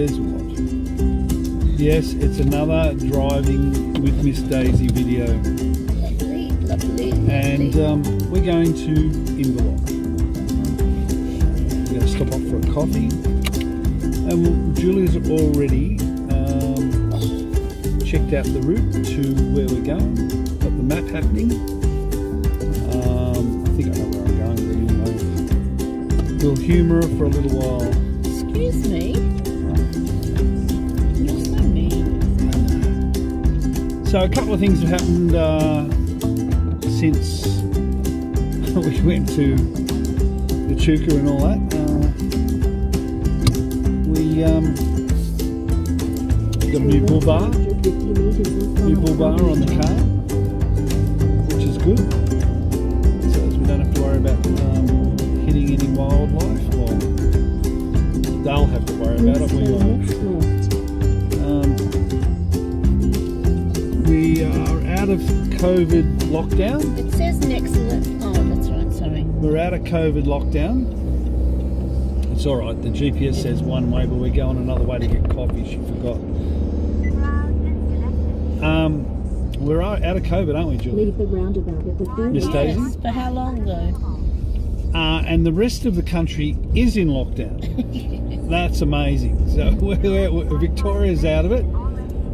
says what? Yes, it's another driving with Miss Daisy video. Lovely, lovely, And we're going to Inverloch. We're going to stop off for a coffee. And Julia's already checked out the route to where we're going. Got the map happening. I think I know where I'm going, but anyway. We'll humour her for a little while. Excuse me? You're so mean. So a couple of things have happened since we went to the Chuka and all that. We got a new bull bar on the car, which is good. So we don't have to worry about hitting any wildlife. Well, they'll have to worry about it. We are out of COVID lockdown. It says next left. Oh, that's right, sorry. We're out of COVID lockdown. It's alright, the GPS says one way, but we're going another way to get coffee, she forgot. We're out of COVID, aren't we, Julie? Leave the roundabout at the Miss Daisy? Yes, for how long though? And the rest of the country is in lockdown. That's amazing. So Victoria's out of it,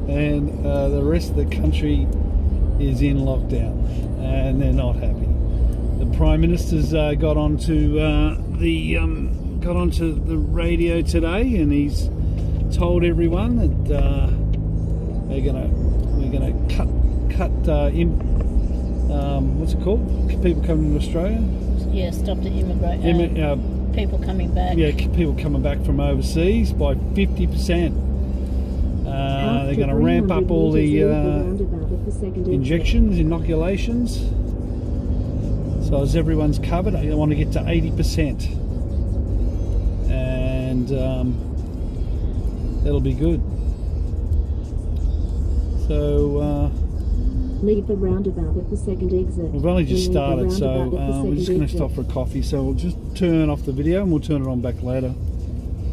and the rest of the country is in lockdown, and they're not happy. The Prime Minister's got onto the radio today, and he's told everyone that we're gonna cut what's it called? People coming to Australia. Yeah, stop the people coming back. Yeah, people coming back from overseas by 50%. They're going to ramp up all the injections, inoculations. So as everyone's covered, they want to get to 80%, and that'll be good. So leave the roundabout at the second exit. We've only just started, so we're just going to stop for a coffee. So we'll just turn off the video and we'll turn it on back later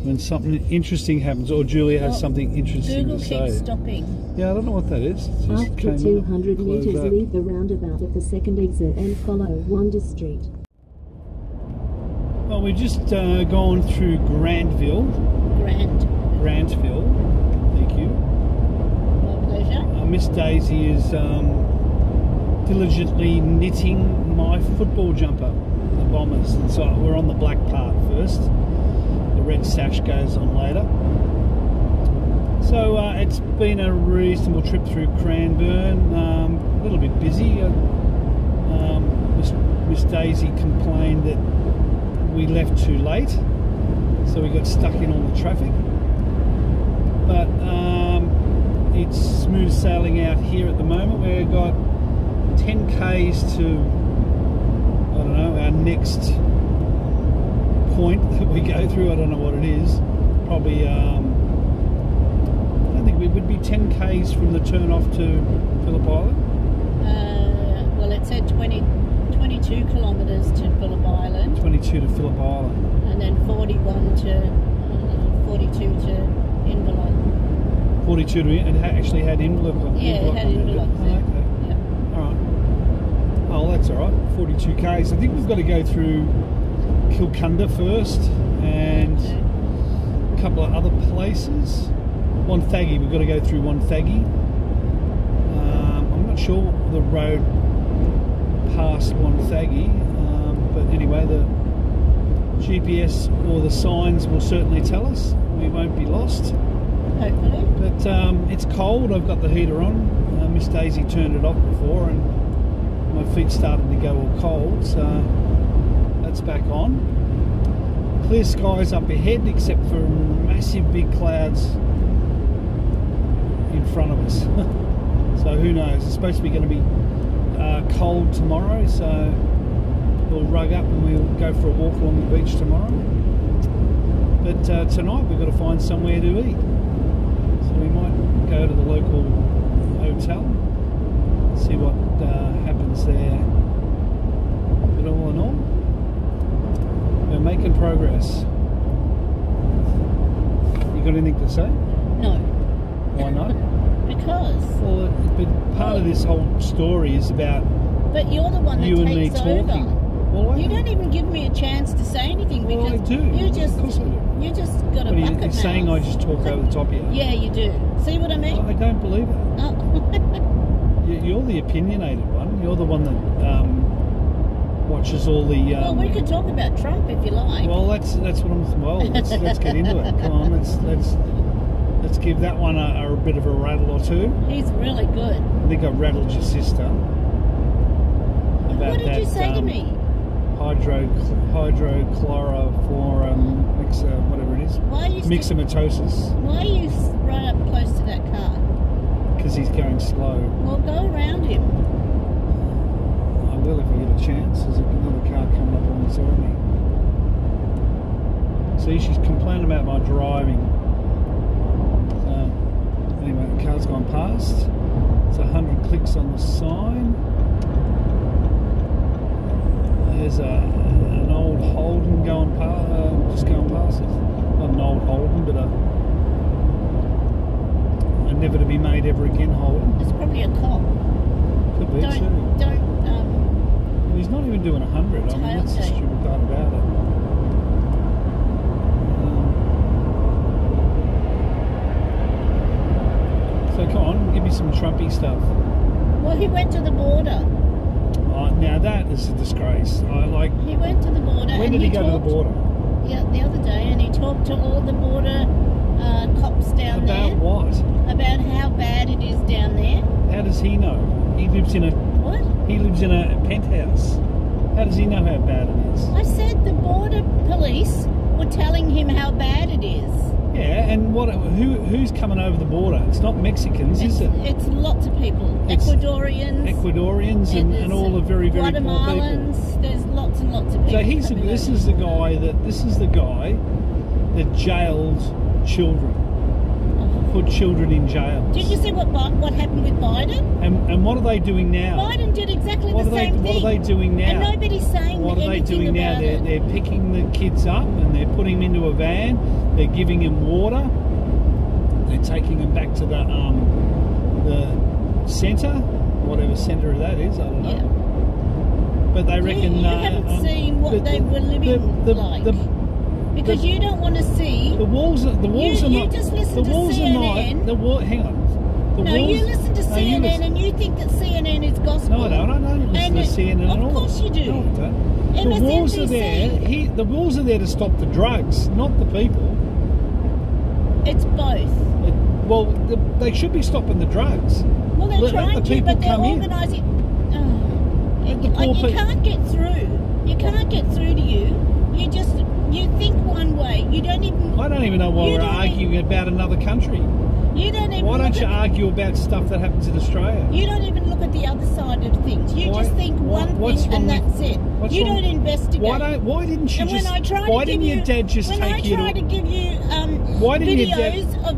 when something interesting happens, or Julia has something interesting Google to say. keeps stopping. Yeah, I don't know what that is. It just After 200 metres, leave the roundabout at the second exit and follow Wanda Street. Well, we've just gone through Grantville. Grantville. Thank you. My pleasure. Miss Daisy is diligently knitting my football jumper, the Bombers. And so we're on the black part first. The red sash goes on later. So it's been a reasonable trip through Cranbourne. A little bit busy. Miss Daisy complained that we left too late, so we got stuck in all the traffic. But it's smooth sailing out here at the moment. We've got 10 k's to, I don't know, our next point that we go through. I don't know what it is. Probably, I don't think it would be 10 k's from the turn off to Phillip Island. Well, it said 22 kilometres to Phillip Island. 22 to Phillip Island. And then 41 to 42 to Inverloch. 42 to it actually had Inverloch on. Yeah, it had Inverloch there. Okay. Yeah. Alright. Oh, that's alright. 42 k's. I think we've got to go through Kilcunda first and a couple of other places. Wonthaggi, we've got to go through Wonthaggi. I'm not sure the road past Wonthaggi, but anyway, the GPS or the signs will certainly tell us. We won't be lost. Hopefully. But it's cold. I've got the heater on. Miss Daisy turned it off before, and my feet started to go all cold, so that's back on. Clear skies up ahead, except for massive big clouds in front of us. So who knows? It's supposed to be going to be cold tomorrow, so we'll rug up and we'll go for a walk along the beach tomorrow. But tonight we've got to find somewhere to eat. So we might go to the local hotel, see what happens there. But all in all, we're making progress. You You got anything to say? No. Why not? Because. Well, but part of this whole story is about But you're the one that you and me takes talking. over. Well, You don't even give me a chance to say anything Well, because I do. you just Of course I do. you just got a But bucket you're saying I mouth. just talk over the top of you. Yeah, you do. See what I mean? I don't believe it. Oh. You're the opinionated one. You're the one that watches all the. Well, we could talk about Trump if you like. Well, that's what I'm. Well, let's get into it. Come on, let's give that one a bit of a rattle or two. He's really good. I think I rattled your sister. About What did you say to me? Hydrochloroform whatever it is. Why are you Myxomatosis. Why are you right up close to that car? Because he's going slow. Well, go around him. I will if I get a chance. There's another car coming up on the side of me. See, she's complaining about my driving. Anyway, the car's gone past. It's 100 clicks on the sign. There's an old Holden going just going past it. Not an old Holden, but a never to be made ever again Holden. It's probably a cop. Could be too. Don't. Well, he's not even doing 100. I mean, that's the Tailgate. stupid part about it. So come on, give me some Trumpy stuff. Well, he went to the border. Now that is a disgrace. He went to the border. When and did he go to the talked- border? Yeah, the other day, and he talked to all the border cops down there About what? about how bad it is down there. How does he know? He lives in a What? penthouse. How does he know how bad it is? I said the border police were telling him how bad it is. Yeah, and who's coming over the border? It's not Mexicans, is it? It's lots of people. It's Ecuadorians. and all the very, very poor people. Guatemalans. There's lots and lots of people. So this is the guy that jailed children, put children in jail. Did you see what happened with Biden? And what are they doing now? Biden did exactly What the are they same thing. What are they doing now? And nobody's saying What are they anything doing now? about it. They're picking the kids up and they're putting them into a van. They're giving them water. They're taking them back to the centre, whatever centre that is. I don't know. Yeah. But they reckon You haven't seen what they were living like. Because you don't want to see. The walls are You not. just listen The to walls are CNN. not. The wall. Hang on. The No, walls, you listen to no, you CNN listen. and you think that CNN is gospel. No, I don't. I don't listen to CNN at all. Of course you do. No, I don't. The walls are there. MSNBC. The walls are there to stop the drugs, not the people. It's both. Well, they should be stopping the drugs. Well, they're Let trying the to, people but they're come in. organising. the poor You people- can't get through. You can't get through to you. You think one way. You don't even. I don't even know why You we're don't arguing about another country. You don't even. Why don't look you at- argue about stuff that happens in Australia? You don't even look at the other side of things. You Why- just think why- one what's thing wrong and with- that's it. what's You wrong- don't investigate. Why didn't you And just? when I try Why to didn't give your you, dad just when take I you try to give you Why didn't your dad- videos of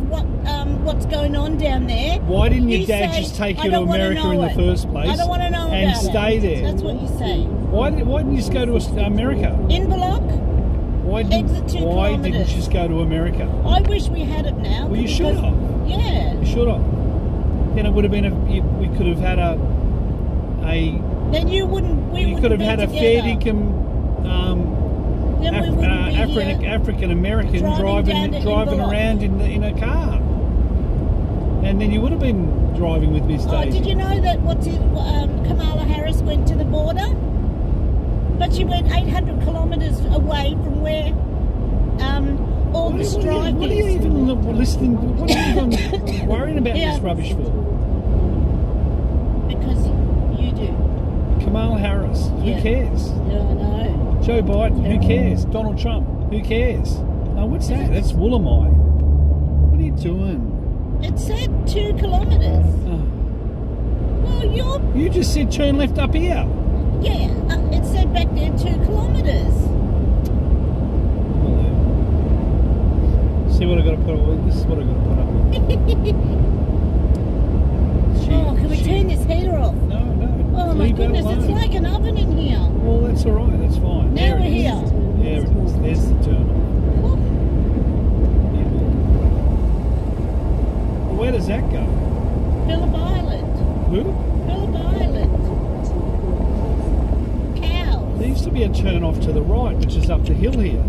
what's going on down there, Why didn't your dad say, just take "I you to don't wanna America know in the it. first place I don't want to know and about stay it. there? That's what you say. Why didn't you just go to America? Inverloch, exit 2 Why didn't you kilometres. just go to America? I wish we had it now. Well, you should because- have. Yeah. You should have. Then it would have been we could have had a Then you wouldn't. We you could have wouldn't had a be fair together. income Then we wouldn't be here. African American driving down to driving Inverloch. around in a car, and then you would have been driving with Miss Oh, Daisy. did you know that Kamala Harris went to the border? But she went 800 kilometres away from where all the strife What are you is. even listening? What are you even worrying about Yeah. this rubbish for? Because you do. Kamala Harris, who Yeah. cares? No, no. Joe Biden, who Yeah. cares? Donald Trump, who cares? Oh, what's that? That's Woolamai. What are you doing? It said 2 kilometres. Oh. Well, You just said turn left up here. yeah, it said back there 2 kilometres. See what I got to put up with? This is what I got to put up with. Can we turn this heater off? No, no. Oh my leave that goodness, it's alone. like an oven in here. Well, that's all right. That's fine. Now There it we're is. here. There it is. There's the turn off. Oh, where does that go? Phillip Island. Who? Phillip Island. Cows. There used to be a turn off to the right, which is up the hill here.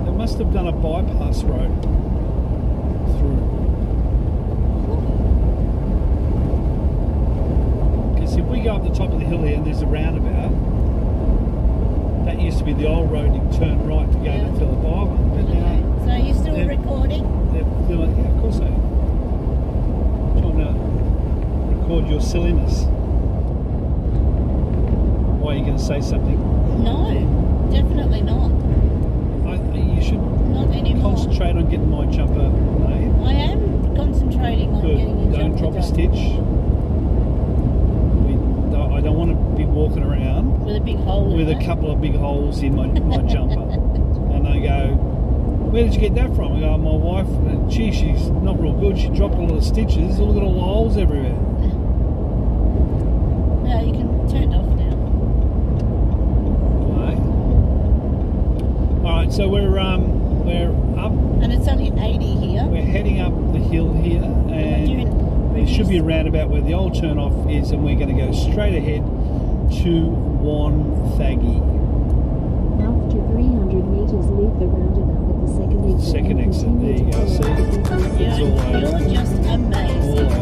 They must have done a bypass road through. Because if we go up the top of the hill here and there's a roundabout, that used to be the old road. You turn right to go to Phillip Island. But now, so are you still recording? they're like, yeah, of course I am. Trying to record your silliness. Why are you going to say something? No, definitely not. You should Not anymore. concentrate on getting my jumper made. I am concentrating on Good. getting a Don't jumper drop a done. stitch. I don't want to be walking around With a big hole with in a it. couple of big holes in my jumper. And they go, where did you get that from? I go, my wife, gee, she's not real good. She dropped a lot of stitches. Look at all the holes everywhere. No, you can turn it off now. Okay. All right, so we're up. And it's only 80 here. We're heading up the hill here, and there should be a roundabout where the old turn off is, and we're going to go straight ahead to Wonthaggi. After 300 meters, leave the roundabout at the second exit. Second and exit, continue there you to go, follow see? the business It's all over. You're just All amazing. over.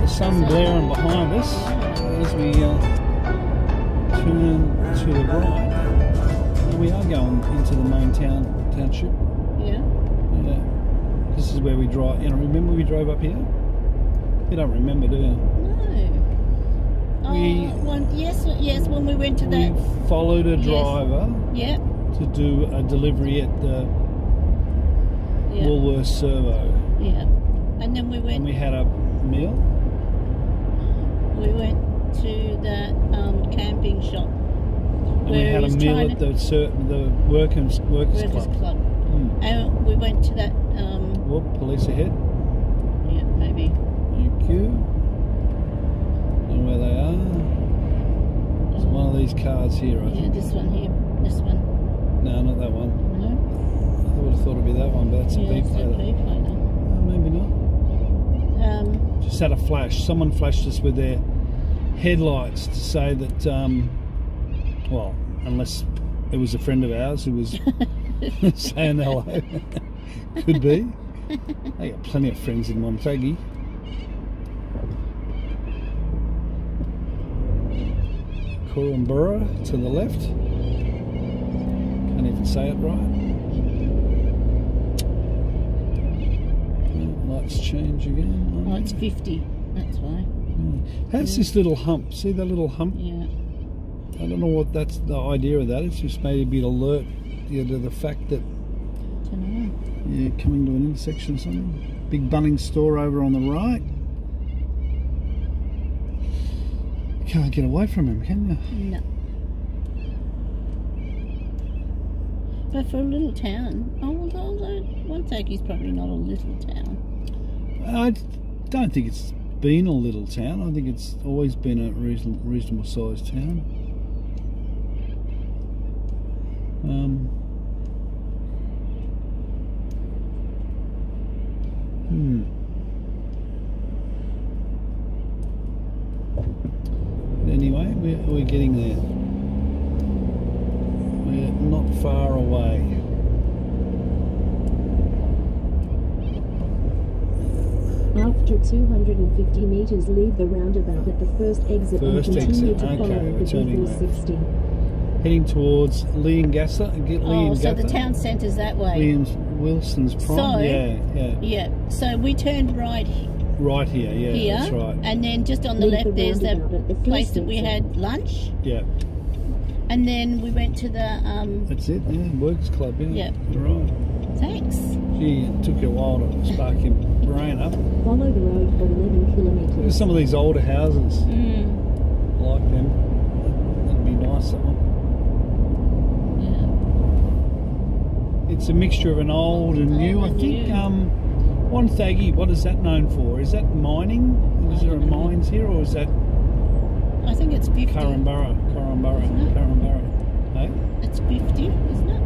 Sun glaring behind us as we turn to the right. And we are going into the main township. Yeah. Yeah. This is where we drive. You know, remember we drove up here? You don't remember, do you? No. Yes, when we went to that. We followed a driver Yeah. to do a delivery at the Woolworths Servo. Yeah. And then we went. And we had a meal. We went to that camping shop. And we had a meal at the Workers Club. And we went to that. Whoop, police ahead. Yeah, maybe. Thank you. And where they are. There's one of these cars here, I think. Yeah, this one here. This one. No, not that one. No? I would have thought it'd be that one, but that's a Yeah, big it's a plate. P plate. Maybe not. Just had a flash. Someone flashed us with their headlights to say that, well, unless it was a friend of ours who was saying hello. Could be. I got plenty of friends in Wonthaggi. Corumbura to the left. Can't even say it right. Lights change again. Oh, it's 50. That's why. How's this little hump? See the little hump? Yeah. I don't know what that's the idea of that. It's just maybe to alert you to the fact that you're coming to an intersection or something. Big Bunnings store over on the right. You can't get away from him, can you? No. But for a little town, although Wonthaggi's probably not a little town. I don't think it's been a little town. I think it's always been a reasonable sized town. But anyway, we're getting there. After 250 meters, leave the roundabout at the first exit and First continue exit, to okay, follow we're the turning left. B460. Heading towards Leongatha. Oh, so the town centre's that way. Wilson's Prom. So, yeah. Yeah. So we turned right Right here, yeah, here, that's right. and then just on the Leave left the there's roundabout the at the place first that we exit. had lunch, Yeah, and then we went to the that's it, yeah, Workers Club, yeah. Yeah. You're right. thanks. Gee, it took you a while to spark your brain up. Follow the road for 11 kilometers. There's some of these older houses, I Mm. like them. That'd be nice, that one. Yeah. It's a mixture of an old and new. I and think new. Wonthaggi, what is that known for? Is that mining? Is there a mines here, or is that I think it's 50. Corumburra? Isn't it? Hey? It's 50, isn't it?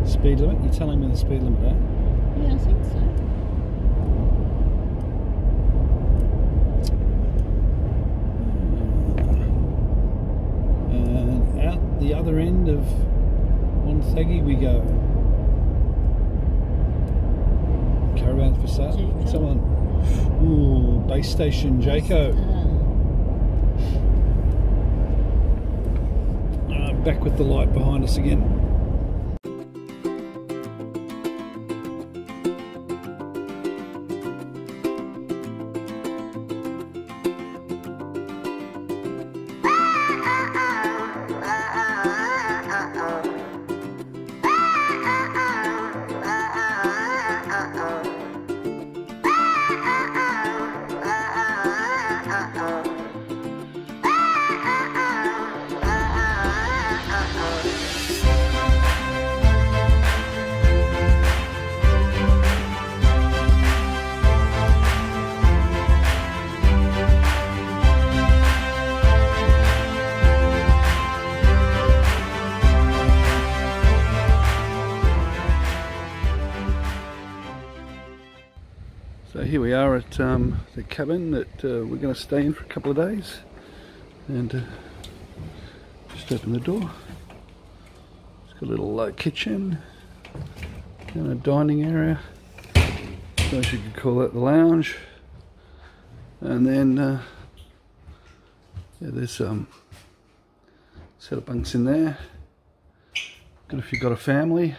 Speed limit? You're telling me the speed limit, eh? Yeah, I think so. And out the other end of Wonthaggi we go. Caravan for sale. Jaco. Someone. Ooh, base station Jaco. Back with the light behind us again. So here we are at the cabin that we're going to stay in for a couple of days, and just open the door. It's got a little kitchen and a dining area. I suppose you could call that the lounge. And then yeah, there's set of bunks in there. Good if you've got a family.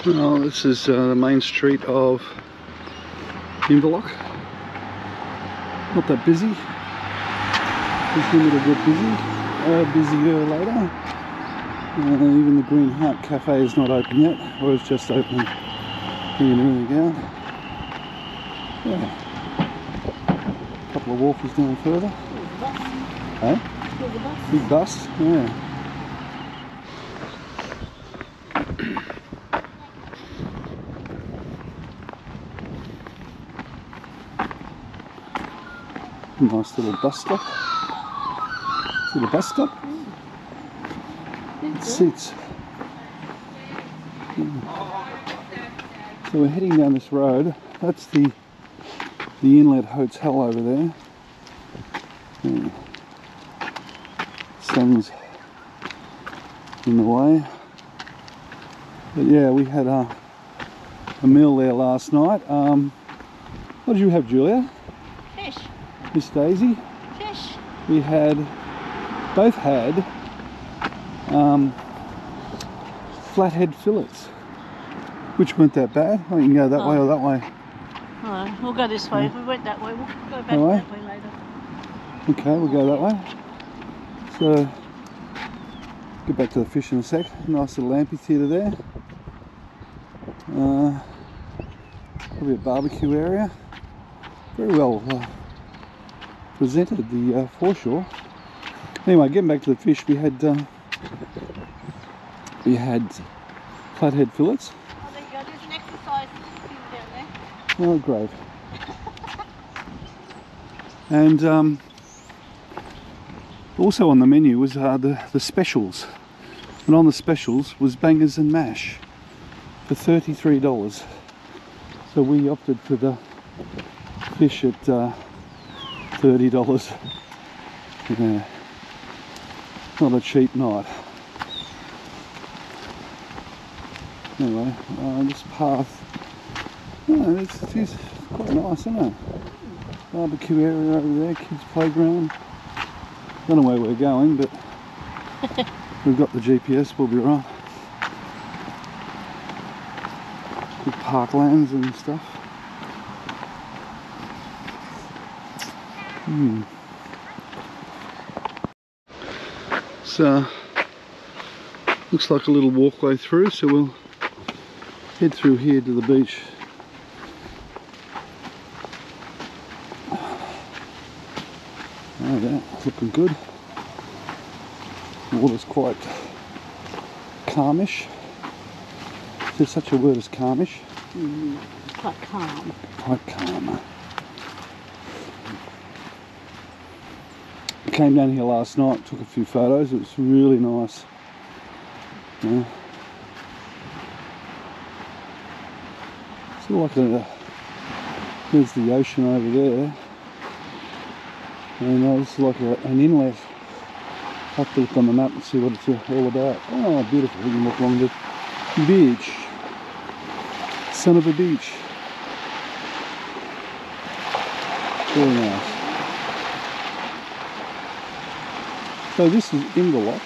Well, this is the main street of Inverloch. Not that busy. It's going to get busier later. Even the Green Heart Cafe is not open yet, or it's just opening, bringing everything out. Yeah. A couple of walkers down further. Hey? Big bus, yeah. Nice little bus stop. See the bus stop? Seats. Yeah. So we're heading down this road. That's the Inlet Hotel over there. Yeah. Sun's in the way. But yeah, we had a meal there last night. What did you have, Julia? Fish. Miss Daisy? Fish. We both had flathead fillets, which weren't that bad. Oh, you can go that way or that way. Alright, we'll go this way. Yeah. If we went that way, we'll go back That way? that way later. Okay, we'll go that way. So, get back to the fish in a sec. Nice little amphitheatre there. Probably a barbecue area. Very well presented, the foreshore. Anyway, getting back to the fish, we had flathead fillets. Oh, there you go. There's an exercise thing down there. Oh, great. And also on the menu was the specials. And on the specials was bangers and mash for $33. So we opted for the fish at $30. Yeah. Not a cheap night. Anyway, this path, it's quite nice, isn't it? Barbecue area over there, kids' playground. Don't know where we're going, but we've got the GPS, we'll be right. Good parklands and stuff. So, looks like a little walkway through, so we'll head through here to the beach. Oh yeah, looking good. The water's quite calmish. Is there such a word as calmish? Quite calm. Quite calm. I came down here last night, took a few photos. It was really nice. Yeah. It's like there's the ocean over there, and there's like an inlet. I'll have to look on the map and see what it's all about. Oh, beautiful. We can walk along the beach. Son of a beach. Very nice. So this is Inverloch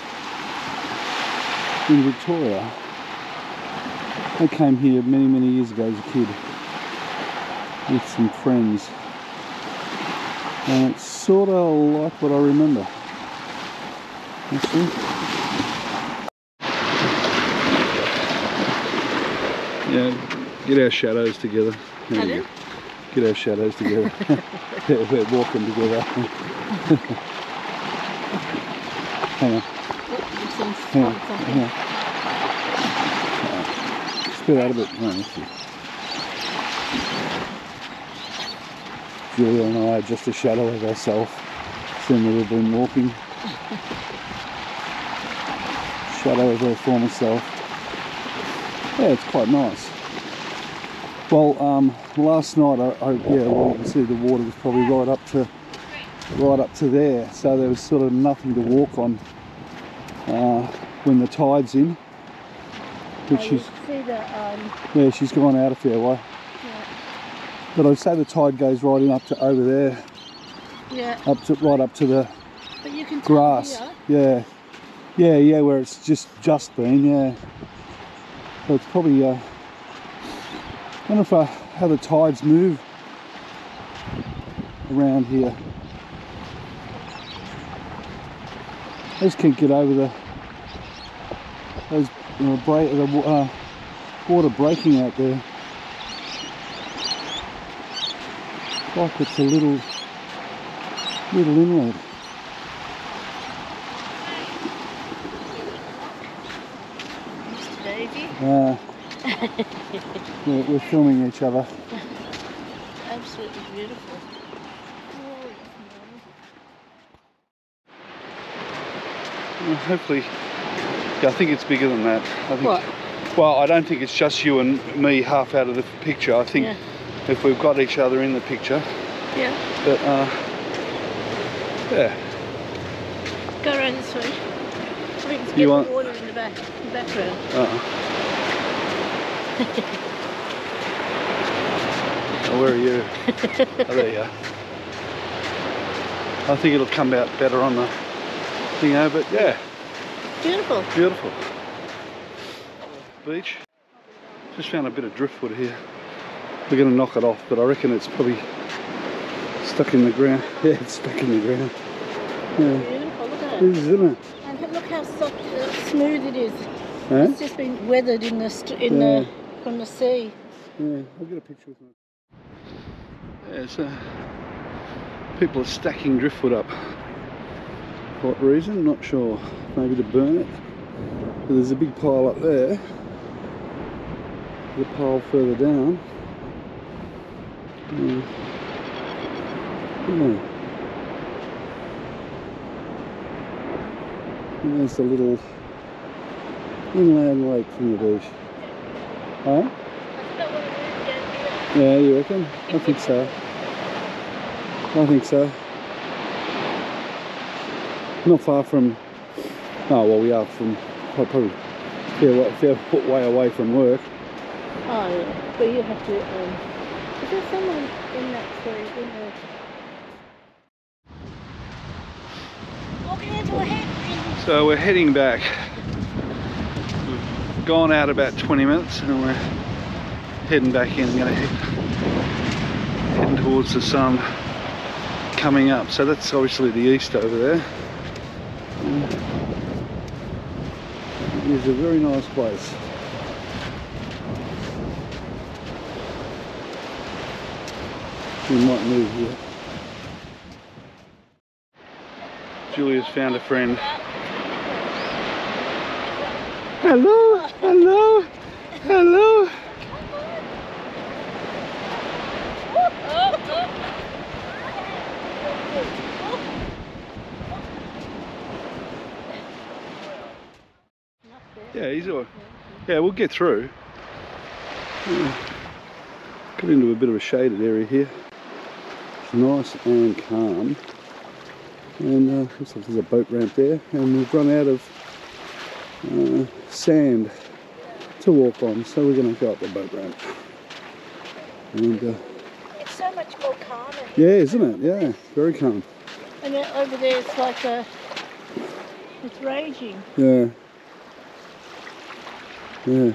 in Victoria. I came here many years ago as a kid with some friends, and it's sort of like what I remember. You see? Yeah, get our shadows together. There we go. Get our shadows together. Yeah, we're walking together. Hang on. Hang on. Hang on. Spit out a bit. No, let's see. Julia and I are just a shadow of ourselves. Seeing that we've been walking. Shadow of our former self. Yeah, it's quite nice. Well, last night, well, you can see the water was probably right up to there, so there was sort of nothing to walk on when the tide's in. But yeah, she's gone out a fair way. Yeah. But I'd say the tide goes right in up to over there. Yeah. Right up to the but you can grass. Here. Yeah, where it's just been, yeah. So it's probably, I wonder if how the tides move around here. I just can't get over those water breaking out there. It's like it's a little inlet. We're filming each other. Absolutely beautiful. Well, hopefully, yeah, I think it's bigger than that. I think, what? Well, I don't think it's just you and me half out of the picture. I think if we've got each other in the picture. Yeah. But yeah. Go around this way. I think it's getting water in the background. Oh, where are you? Oh, there you are. I think it'll come out better on the thingo, but yeah. Beautiful. Beautiful. Beach. Just found a bit of driftwood here. We're going to knock it off, but I reckon it's probably stuck in the ground. Yeah, it's stuck in the ground. Yeah. Beautiful, look at It is, isn't it? And look how soft, smooth it is. Huh? It's just been weathered in from the sea. Yeah, I'll get a picture with me. Yeah, so people are stacking driftwood up. For what reason? Not sure. Maybe to burn it. But there's a big pile up there. The pile further down. Yeah. And there's a little inland lake from the beach. Huh? Yeah, you reckon? I think so. I think so. Not far from. Oh well, we are from probably fair way away from work. Oh yeah, but you have to. Is there someone in that tree? So we're heading back. We've gone out about 20 minutes and we're heading back in. We're going to heading towards the sun coming up. So that's obviously the east over there. It's a very nice place. We might move here. Julia's found a friend. Hello, hello, hello. Yeah, he's all. Yeah, we'll get through. Yeah. Got into a bit of a shaded area here. It's nice and calm. And looks like there's a boat ramp there. And we've run out of sand to walk on, so we're going to go up the boat ramp. And it's so much more calmer. Yeah, isn't it? Yeah, very calm. And then over there, it's like it's raging. Yeah. Yeah.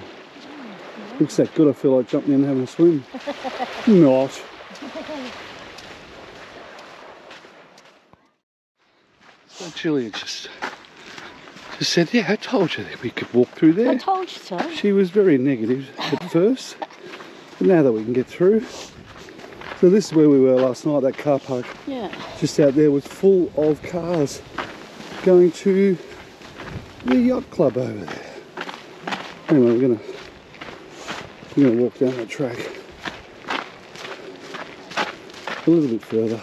Looks that good. I feel like jumping in and having a swim. Not. So Julia just said, yeah, I told you that we could walk through there. I told you so. She was very negative at first, but now that we can get through. So this is where we were last night, that car park. Yeah. Just out there was full of cars going to the yacht club over there. Anyway, we're gonna walk down that track a little bit further.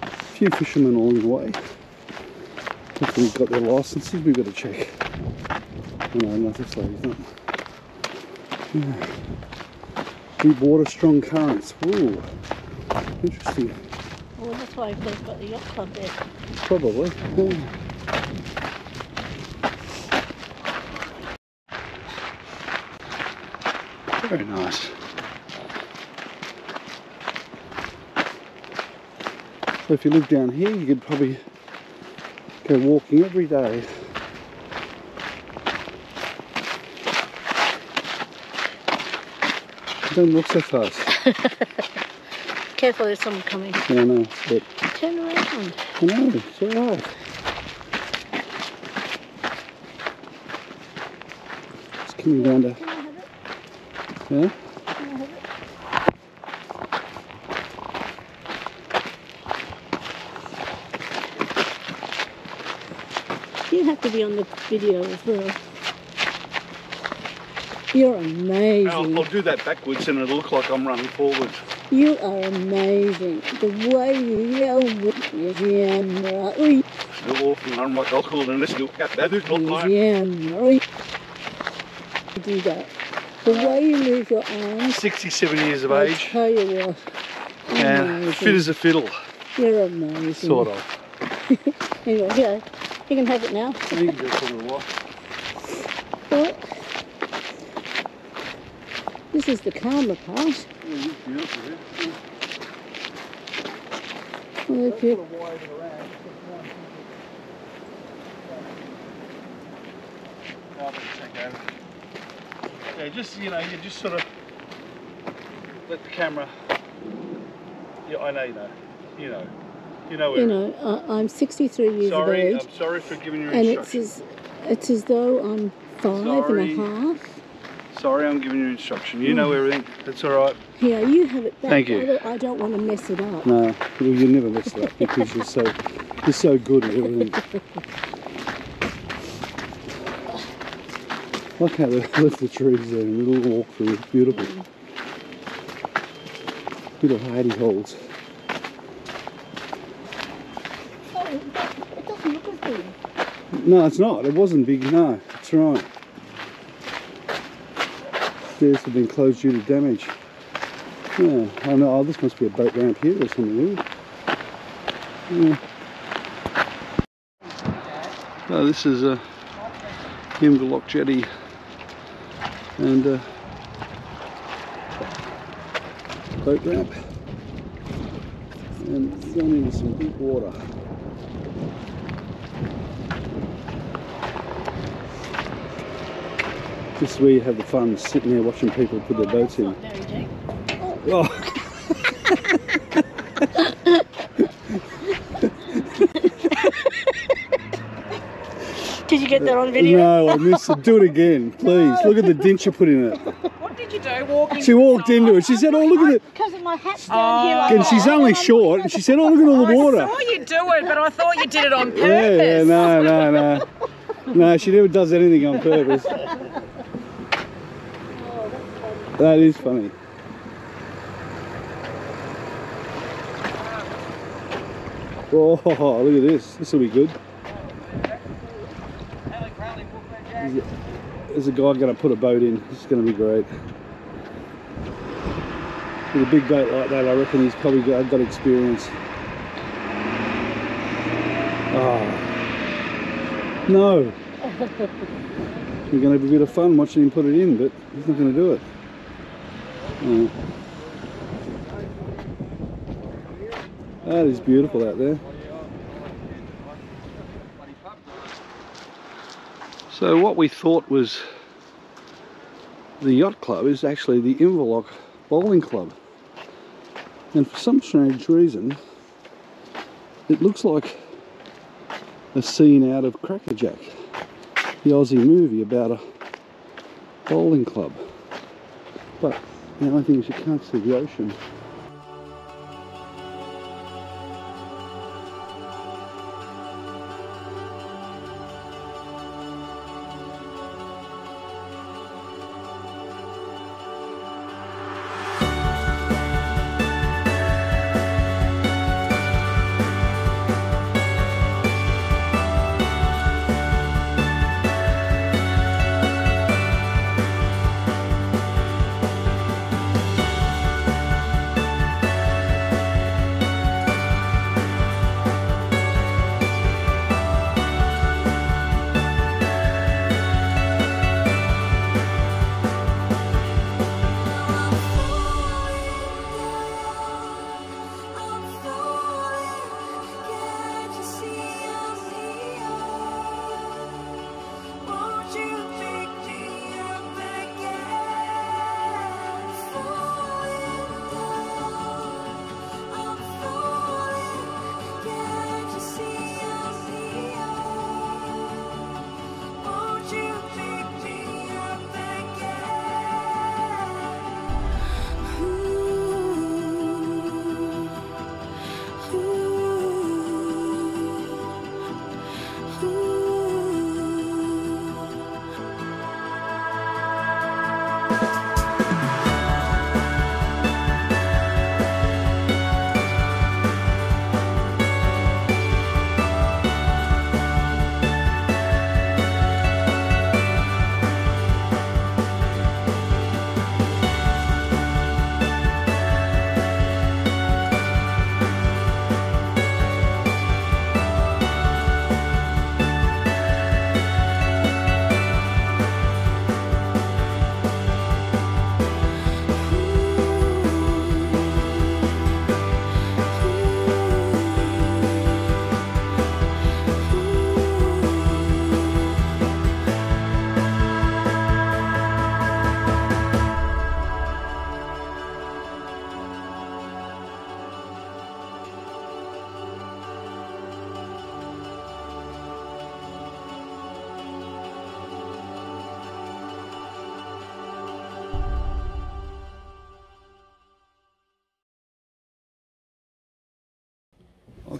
A few fishermen along the way. Hopefully we've got their licenses, we've got to check. Oh no, not this lady's not. Yeah. Deep water, strong currents. Ooh, interesting. Well, that's why they've got the yacht club there. Probably. Yeah. Very nice. So if you live down here, you could probably go walking every day. Don't look so fast. Careful, there's someone coming. Yeah, I know. But turn around. I know, it's alright. It's coming down to... Can I have it? Yeah? Can I have it? You have to be on the video as well. You're amazing. I'll do that backwards and it'll look like I'm running forwards. You are amazing. The way you yell with your right. Still walking, I'm like alcohol and let's look at that. Yeah, right. Do that. The way you move your arms. 67 years of I age. tell you what. And fit as a fiddle. You're amazing. Sort of. Anyway, yeah, you can have it now. You can do it for a little while. What? This is the calmer part. Yeah, it's beautiful here. Oh, That's okay. sort of wide around. Oh, I'll take over. Yeah, just, you know, you just sort of let the camera. Yeah, I know you know. You know where. You know, I'm 63 years Sorry, of age. I'm sorry for giving you And instructions. it's as though I'm 5 Sorry. and a half. Sorry, I'm giving you instruction. You know everything. That's all right. Yeah, you have it back. Thank you. I don't want to mess it up. No, well, you never mess it up because you're so good at everything. Look how they left the trees there and a little walk through. It's beautiful. Little hidey holes. Oh, it doesn't look as big. No, it's not. It wasn't big. No, that's right. Stairs have been closed due to damage. Yeah, I know. Oh, this must be a boat ramp here or something. Yeah. Oh, this is a Inverloch jetty and boat ramp, and going into some deep water. This is where you have the fun, sitting there watching people put their boats in. Very deep. Oh. Did you get that on video? No, I missed it. Do it again, please. Look at the dent you put in it. What did you do walking? She walked into it. She said, "Oh, look at it." Because of my hat's down here. Like And she's that. only short, and she said, "Oh, look at all the water." I saw you do it, but I thought you did it on purpose. Yeah, no. No, she never does anything on purpose. That is funny. Oh, look at this. This will be good. There's a guy going to put a boat in. This is going to be great. With a big boat like that, I reckon he's probably got experience. Oh. No. We're going to have a bit of fun watching him put it in, but he's not going to do it. Oh. That is beautiful out there. So what we thought was the yacht club is actually the Inverloch bowling club. And for some strange reason, it looks like a scene out of Crackerjack, the Aussie movie about a bowling club. But the only thing is you can't see the ocean.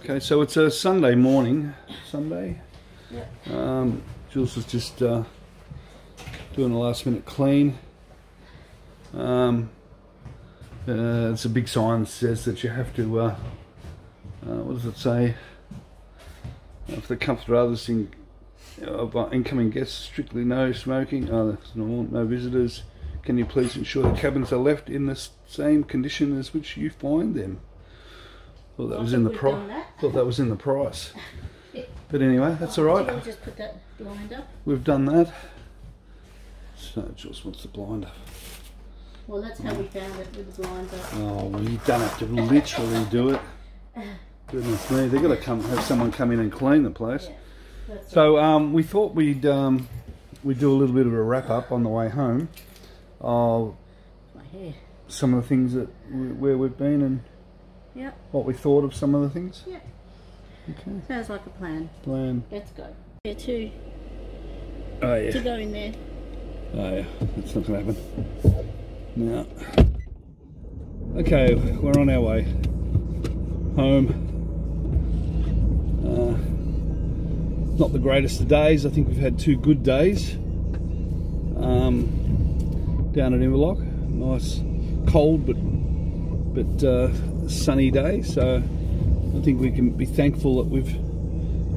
Okay, so it's a Sunday morning. Sunday. Yep. Jules was just doing a last minute clean. It's a big sign that says that you have to, what does it say? For the comfort of others, incoming guests, strictly no smoking. Oh, that's normal. No visitors. Can you please ensure the cabins are left in the same condition as which you find them? Thought that was in the price. Thought that was in the price. But anyway, that's all right. We'll just put that blind up. We've done that. So Jules wants the blind up. Well, that's how we found it, with the blind up. Oh, well, you don't have to literally do it. Goodness me, they've got to have someone come in and clean the place. Yeah, so we thought we'd do a little bit of a wrap up on the way home of some of the things that where we've been and what we thought of some of the things. Yeah. Okay. Sounds like a plan. Let's go. Yeah, to go in there. Oh yeah, that's not going to happen. Now, okay, we're on our way home. Not the greatest of days. I think we've had 2 good days down at Inverloch. Nice, cold but sunny day. So I think we can be thankful that we've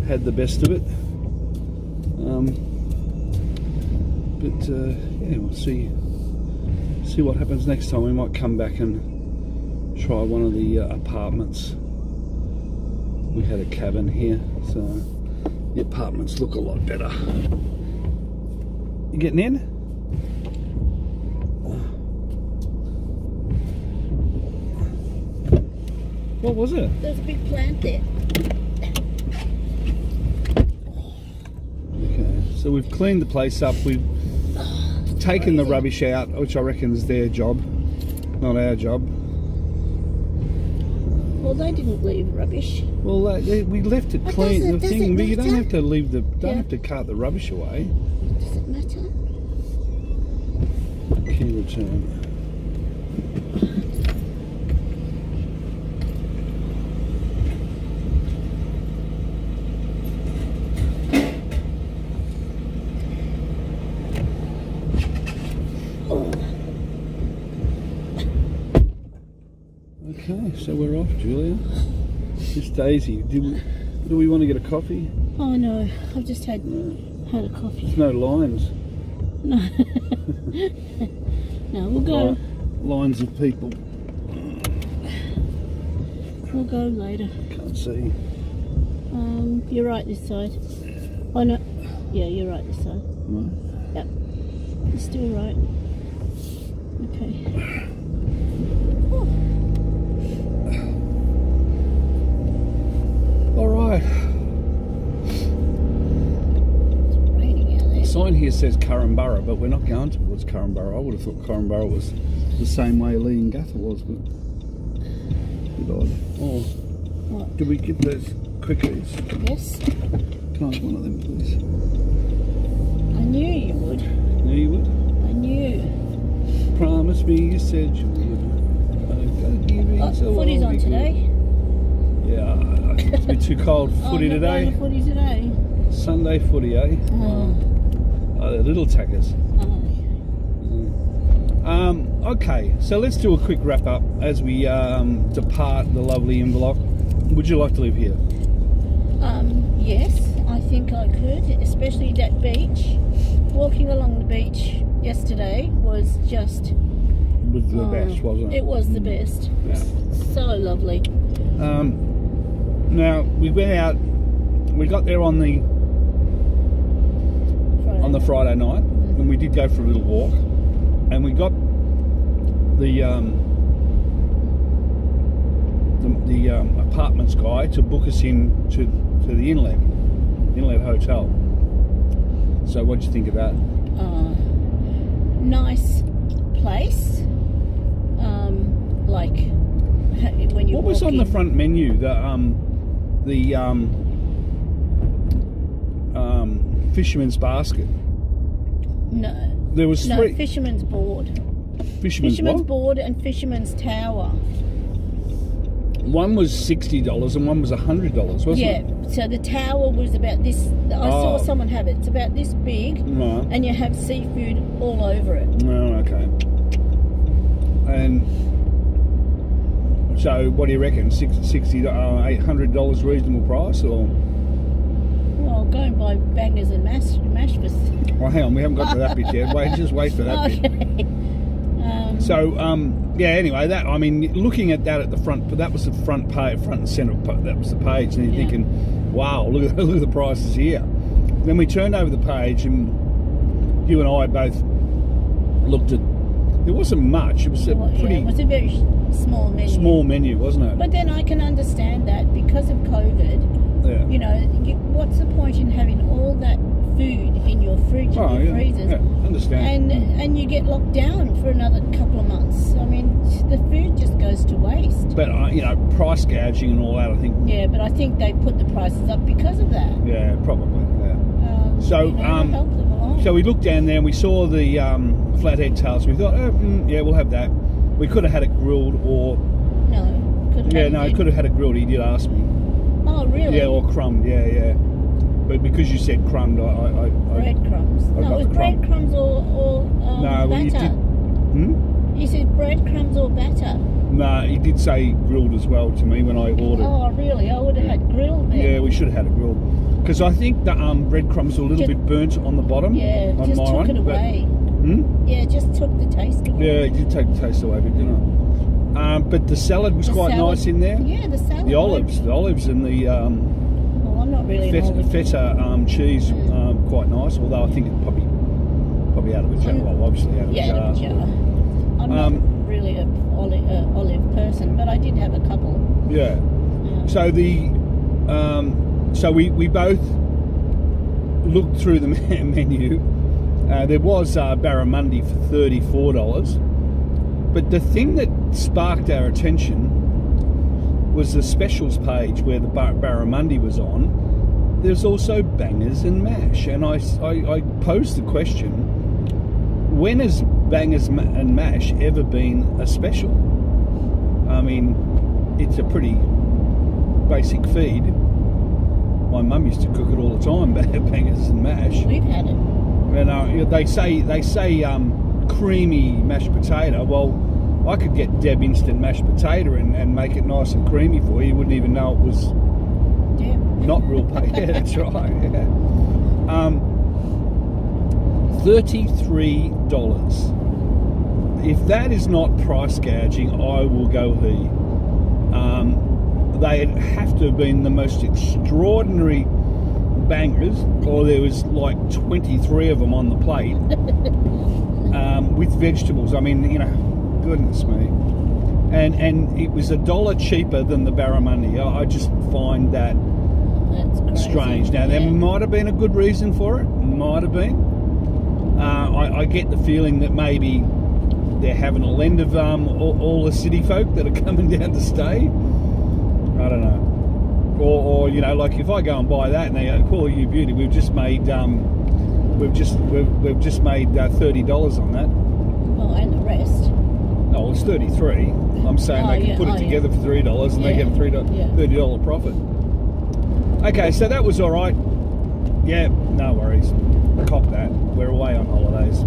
had the best of it. Yeah, we'll see what happens next time. We might come back and try one of the apartments. We had a cabin here, so the apartments look a lot better. You getting in? What was it? There's a big plant there. Okay, so we've cleaned the place up. We've taken the rubbish out, which I reckon is their job, not our job. Well, they didn't leave rubbish. Well, we left it clean. The thing, you don't have to leave don't have to cart the rubbish away. Does it matter? Key return. Okay, so we're off, Julia. Miss Daisy, do we want to get a coffee? Oh no, I've just had a coffee. There's no lines. No. No, we'll go. Lines of people. We'll go later. Can't see. You're right this side. Oh no. Yeah, you're right this side. Right. Yep. You're still right. Okay. All right. It's raining out there. The sign here says Currumborough, but we're not going towards Currumborough. I would have thought Currumborough was the same way Lee and Gather was, but good odd. Oh, What? did we get those quickies? Yes. Can I have one of them, please? I knew you would. No, you would. I knew. Promise me you said you would. I'm gonna give you so Footy's I'll on be today. good. Yeah, it's a bit too cold for footy not today. going to footy today. Sunday footy, eh? Oh, they're little tackers. Okay, so let's do a quick wrap up as we depart the lovely Inverloch. Would you like to live here? Yes, I think I could, especially that beach. Walking along the beach yesterday was just... Was the best, wasn't it? It was the best. Yeah. So lovely. Now, we went out, we got there on the Friday night, and we did go for a little walk, and we got the apartments guy to book us in to the Inlet Hotel. So what did you think of that? Nice place. Like when you What was on the front menu? The fisherman's basket. No. There was No, three. fisherman's board. Fisherman's Fisherman's what? board and fisherman's tower. One was $60 and one was $100, wasn't Yeah, it? so the tower was about this. I saw someone have it. It's about this big, Right. and you have seafood all over it. Oh, okay. And so, what do you reckon? $800 reasonable price, or? Well, go and buy bangers and mash for. Well, hang on, we haven't got to that bit yet. Just wait for that bit. Okay. So, yeah. Anyway, that looking at that at the front, but that was the front page, front and centre. That was the page, and you're thinking, "Wow, look at the prices here." Then we turned over the page, and you and I both looked at. There wasn't much. It was a pretty. It was a very small menu. Small menu, wasn't it? But then I can understand that because of COVID. Yeah. You know, what's the point in having all that food in your fridge and your freezers? Yeah, understand. And you get locked down for another couple of months. I mean, the food just goes to waste. But price gouging and all that, I think. Yeah, but I think they put the prices up because of that. Yeah, probably. Yeah. So, to help them along. So we looked down there and we saw the flathead tails. We thought, yeah, we'll have that. We could have had it grilled or. No, could have. Yeah, no, could have had it grilled. He did ask me. Oh, really? Yeah, or crumbed. Yeah. But because you said crumbed, breadcrumbs. No, it was breadcrumbs or no, well, batter. You said breadcrumbs or batter. No, he did say grilled as well to me when I ordered. Oh, really? I would have had grilled then. Yeah, we should have had it grilled. Because I think the breadcrumbs were a little bit burnt on the bottom. Yeah, on just my took one, it away. Yeah, it just took the taste away. Yeah, it did take the taste away, but but the salad was quite nice in there. Yeah, the salad. The olives and the well, I'm not really feta cheese, quite nice. Although I think it's probably out of a jar. Well, obviously out of a jar. Out of a jar. I'm not really an olive person, but I did have a couple. Yeah. So so we both looked through the menu. There was barramundi for $34, but the thing that sparked our attention was the specials page where the barramundi was on. There's also bangers and mash, and I posed the question: when has bangers and mash ever been a special? I mean, it's a pretty basic feed. My mum used to cook it all the time, bangers and mash. We've had it. And they say creamy mashed potato. Well, I could get Deb instant mashed potato and make it nice and creamy for you. You wouldn't even know it was not real potato. Yeah, that's right. Yeah. $33. If that is not price gouging, I will go he. They have to have been the most extraordinary bangers, or there was like 23 of them on the plate with vegetables. I mean, goodness me. And it was $1 cheaper than the barramundi. I just find that strange. Now, there might have been a good reason for it. Might have been. I get the feeling that maybe they're having a lend of all the city folk that are coming down to stay. I don't know. Or like if I go and buy that and they go, "Call you beauty, we've just made we've just made $30 on that." Oh, and the rest. No, it's 33. I'm saying they can put it together for $3 and they get a $30 profit. Okay, so that was all right. Yeah, no worries. Cop that. We're away on holidays.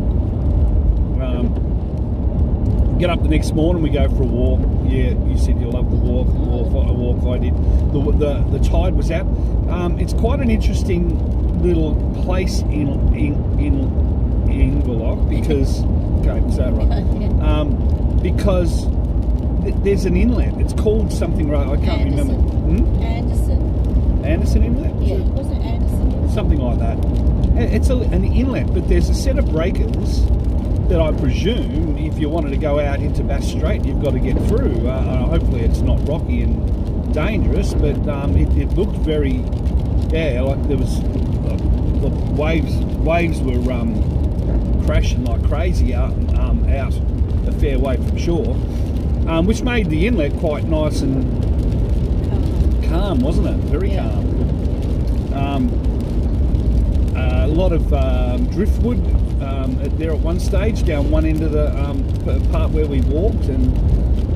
Get up the next morning, we go for a walk. Yeah, you said you loved the walk. A walk I did. The tide was out. It's quite an interesting little place in Inverloch because is that right? Because there's an inlet. It's called something right. I can't remember. Anderson Inlet. Yeah, was it Anderson? Something like that. It's an inlet, but there's a set of breakers that I presume if you wanted to go out into Bass Strait, you've got to get through. Hopefully it's not rocky and dangerous, but it looked very, like there was, the waves were crashing like crazy out a fair way from shore, which made the inlet quite nice and calm, wasn't it? Very calm. A lot of driftwood there at one stage down one end of the part where we walked, and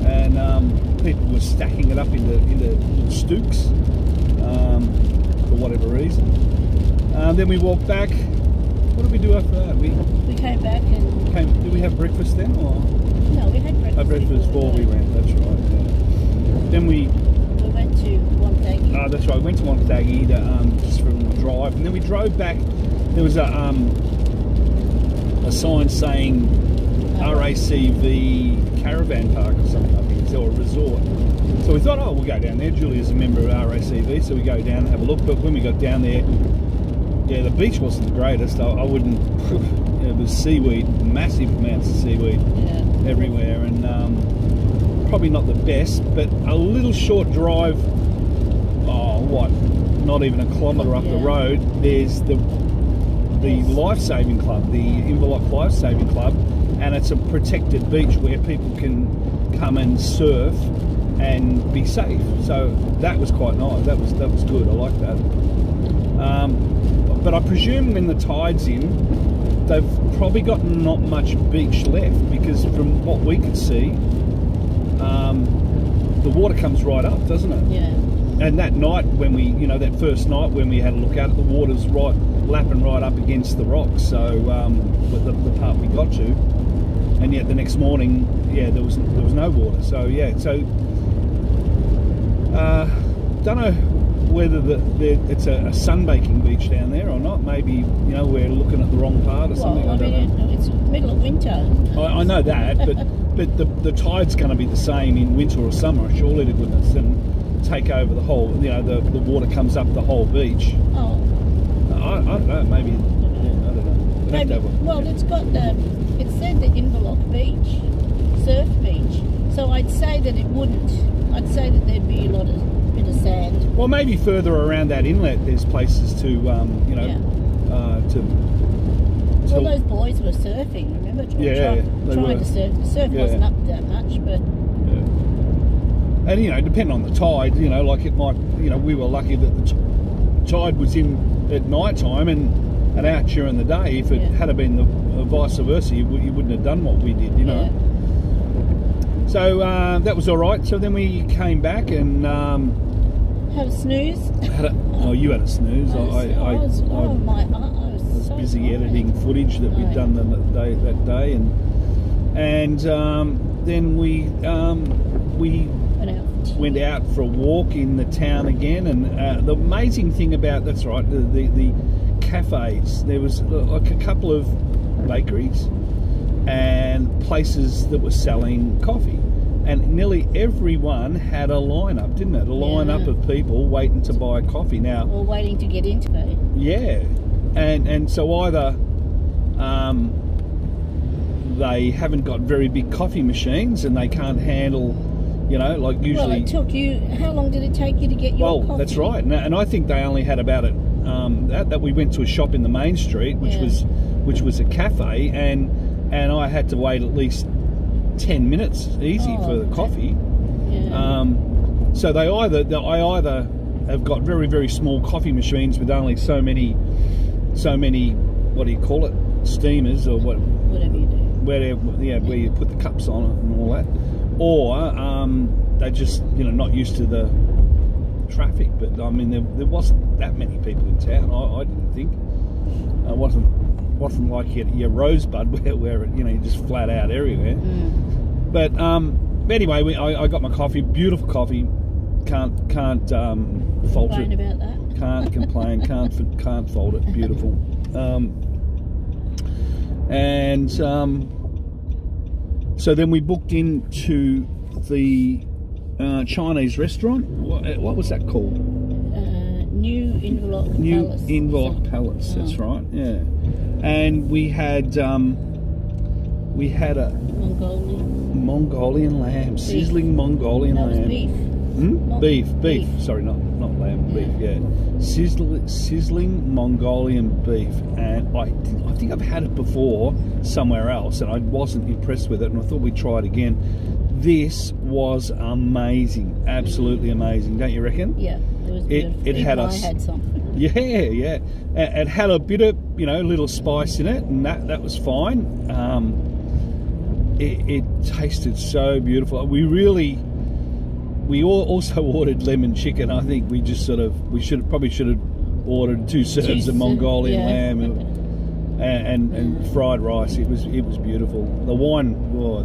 and people were stacking it up into little stooks for whatever reason. Then we walked back. What did we do after that? We came back and... Did we have breakfast then? Or? No, we had breakfast. Breakfast before we went, that's right. Yeah. Then we went to Wonthaggi. Oh, that's right. We went to Wonthaggi just for a little drive, and then we drove back. There was a sign saying RACV caravan park or something, I think, or a resort. So we thought, oh, we'll go down there. Julia's a member of RACV, so we go down and have a look. But when we got down there, yeah, the beach wasn't the greatest. I wouldn't. It was seaweed, massive amounts of seaweed everywhere, and probably not the best. But a little short drive. Oh, what? Not even a kilometre up the road. There's the Life-Saving Club, the Inverloch Life-Saving Club, and it's a protected beach where people can come and surf and be safe. So that was quite nice. That was good. I like that. But I presume when the tide's in, they've probably got not much beach left, because from what we could see, the water comes right up, doesn't it? Yeah. And that night when we, that first night when we had a look at it, the water's lapping right up against the rocks. So the part we got to, and yet the next morning, there was no water. So don't know whether it's a sunbaking beach down there or not. Maybe we're looking at the wrong part or something. I don't know. It's middle of winter. I know that, but the tide's going to be the same in winter or summer, surely to goodness, and take over the whole. The water comes up the whole beach. Oh. I don't know. Maybe. I don't know. Maybe. Well, it's got it said the Inverloch Beach, surf beach. So I'd say that it wouldn't. I'd say that there'd be a bit of sand. Well, maybe further around that inlet, there's places to Well, those boys were surfing. Remember? Trying to surf. The surf wasn't up that much, but. Yeah. And depending on the tide, like it might. We were lucky that the tide was in at night time and out during the day. If it had been the vice versa, you wouldn't have done what we did. Yeah. So that was all right. So then we came back and had a snooze. You had a snooze. I was so busy tired. editing footage that we'd done that day, and then we went out for a walk in the town again. And the amazing thing about the cafes, there was like a couple of bakeries and places that were selling coffee, and nearly everyone had a lineup, didn't it? A lineup of people waiting to buy coffee now, or waiting to get into it. Yeah, and so either they haven't got very big coffee machines and they can't handle, like usually. Well, it took you. How long did it take you to get your coffee? Well, that's right, and I think they only had about it. That we went to a shop in the main street, which was a cafe, and I had to wait at least 10 minutes easy for the coffee. Yeah. So I either have got very, very small coffee machines with only so many what do you call it, steamers or whatever you do, where you put the cups on it and all that, or they just not used to the traffic. But I mean there wasn't that many people in town. I didn't think. It wasn't like your Rosebud where you just flat out everywhere. But anyway, I got my coffee, beautiful coffee. Can't fault it. About that. Can't complain. can't fault it. Beautiful. So then we booked into the Chinese restaurant. What was that called? New Inverloch Palace. New Inverloch Palace. That's right. Yeah. And we had a Mongolian lamb, sizzling Mongolian lamb. Beef. Beef. Sorry, not lamb. Beef. Yeah, sizzling Mongolian beef. And I think I've had it before somewhere else, and I wasn't impressed with it, and I thought we'd try it again. This was amazing, absolutely amazing, don't you reckon? Yeah, it was good. It had I had some. Yeah. It had a bit of little spice in it, and that was fine. it tasted so beautiful. We also ordered lemon chicken. I think we just probably should have ordered 2 serves of Mongolian lamb and fried rice. It was beautiful. The wine,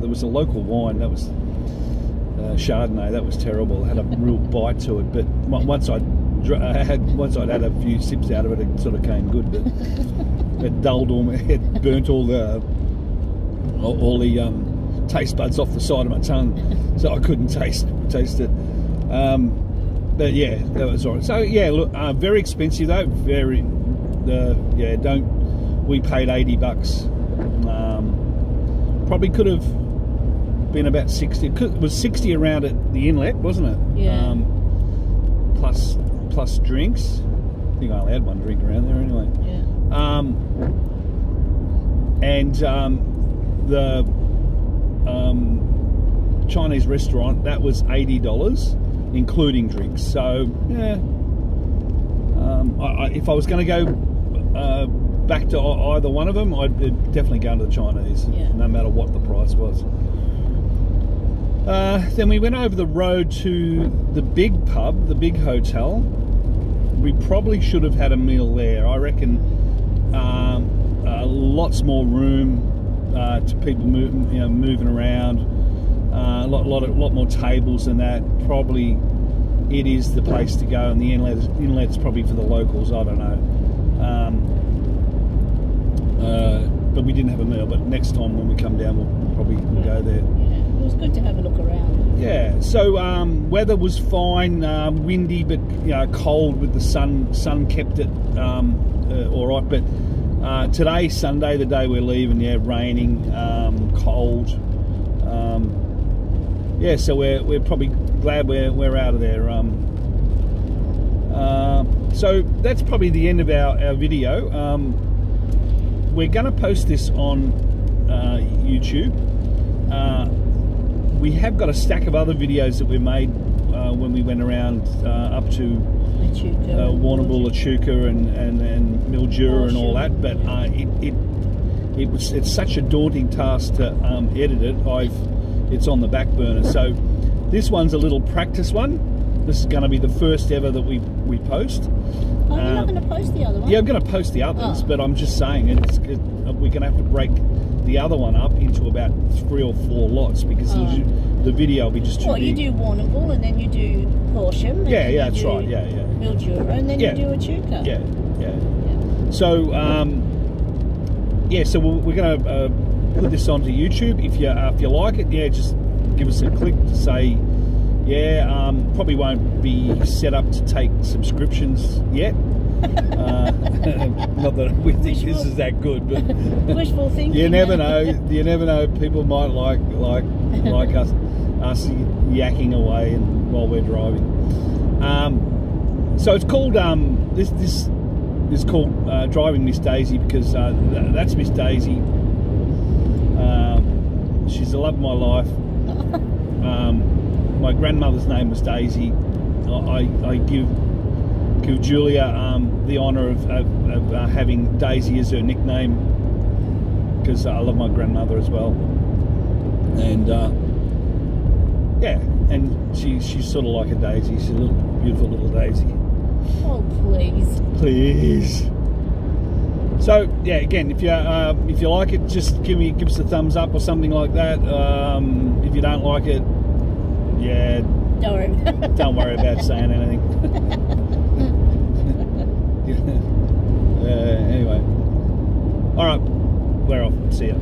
there was a local wine that was Chardonnay. That was terrible. It had a real bite to it. But once I'd had a few sips out of it, it sort of came good. But it dulled it burnt all the taste buds off the side of my tongue, so I couldn't taste it. But yeah, that was alright. So yeah, look, very expensive though. We paid $80. Probably could have been about 60. It was 60 around at the inlet, wasn't it? Yeah. Plus drinks. I think I only had 1 drink around there anyway. Yeah. The Chinese restaurant, that was $80, including drinks. So yeah, if I was going to go back to either one of them, I'd definitely go to the Chinese, no matter what the price was. Then we went over the road to the big pub, the big hotel. We probably should have had a meal there. I reckon lots more room to people moving around. A lot more tables than that. Probably it is the place to go, and the inlet's probably for the locals. I don't know. But we didn't have a meal. But next time when we come down, we'll probably go there. Yeah, it was good to have a look around. Yeah. So weather was fine. Windy, but cold with the sun. Sun kept it all right. But today, Sunday, the day we're leaving, raining, cold. Yeah, so we're probably glad we're out of there. So that's probably the end of our video. We're going to post this on YouTube. We have got a stack of other videos that we made when we went around up to Warrnambool, Echuca, and Mildura and all that. But it's such a daunting task to edit it. It's on the back burner. So this one's a little practice one. This is going to be the first ever that we post. Oh, you're not going to post the other one? Yeah, I'm going to post the others, but I'm just saying we're going to have to break the other one up into about 3 or 4 lots because the video will be just too big. You do Warrnambool and then you do Horsham. Yeah, that's right. Yeah. Mildura and then you do Echuca. Yeah. So so we're going to put this onto YouTube. If you like it, just give us a click to say probably won't be set up to take subscriptions yet. Not that we think this is that good, but wishful thinking. You never know. People might like us yakking away while we're driving. So it's called this is called Driving Miss Daisy because that's Miss Daisy. She's the love of my life. My grandmother's name was Daisy. I give Julia the honour of having Daisy as her nickname because I love my grandmother as well. And and she's sort of like a daisy. She's a beautiful little daisy. Oh, please. So again, if you like it, just give us a thumbs up or something like that. If you don't like it, don't worry about saying anything. Anyway, all right, we're off. See ya.